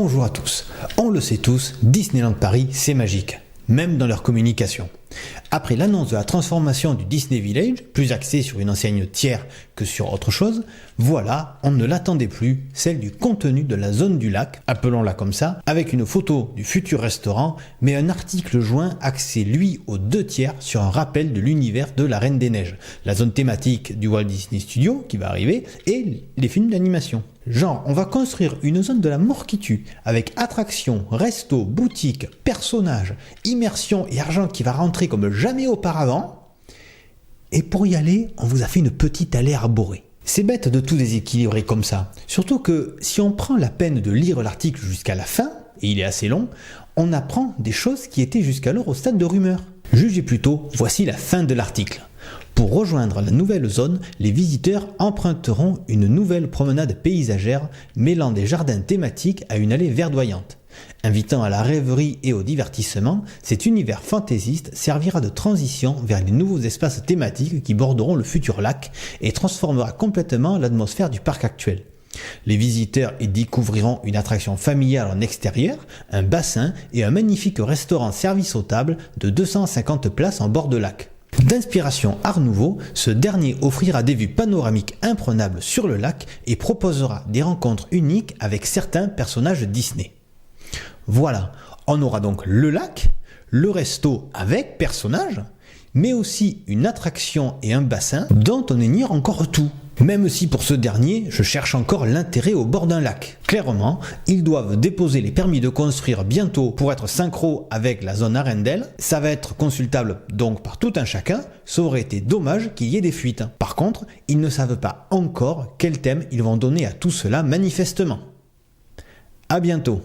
Bonjour à tous. On le sait tous, Disneyland Paris, c'est magique, même dans leur communication. Après l'annonce de la transformation du Disney Village, plus axée sur une enseigne tiers que sur autre chose, voilà, on ne l'attendait plus, celle du contenu de la zone du lac, appelons-la comme ça, avec une photo du futur restaurant, mais un article joint axé lui aux 2/3 sur un rappel de l'univers de la Reine des Neiges, la zone thématique du Walt Disney Studio qui va arriver, et les films d'animation. Genre, on va construire une zone de la mort qui tue, avec attractions, restos, boutiques, personnages, immersion et argent qui va rentrer comme jamais auparavant. Et pour y aller, on vous a fait une petite allée arborée. C'est bête de tout déséquilibrer comme ça. Surtout que si on prend la peine de lire l'article jusqu'à la fin, et il est assez long, on apprend des choses qui étaient jusqu'alors au stade de rumeur. Jugez plutôt, voici la fin de l'article. Pour rejoindre la nouvelle zone, les visiteurs emprunteront une nouvelle promenade paysagère mêlant des jardins thématiques à une allée verdoyante. Invitant à la rêverie et au divertissement, cet univers fantaisiste servira de transition vers les nouveaux espaces thématiques qui borderont le futur lac et transformera complètement l'atmosphère du parc actuel. Les visiteurs y découvriront une attraction familiale en extérieur, un bassin et un magnifique restaurant service aux tables de 250 places en bord de lac. D'inspiration Art Nouveau, ce dernier offrira des vues panoramiques imprenables sur le lac et proposera des rencontres uniques avec certains personnages Disney. Voilà, on aura donc le lac, le resto avec personnages, mais aussi une attraction et un bassin dont on ignore encore tout. Même si pour ce dernier, je cherche encore l'intérêt au bord d'un lac. Clairement, ils doivent déposer les permis de construire bientôt pour être synchro avec la zone Arendelle. Ça va être consultable donc par tout un chacun, ça aurait été dommage qu'il y ait des fuites. Par contre, ils ne savent pas encore quel thème ils vont donner à tout cela manifestement. À bientôt.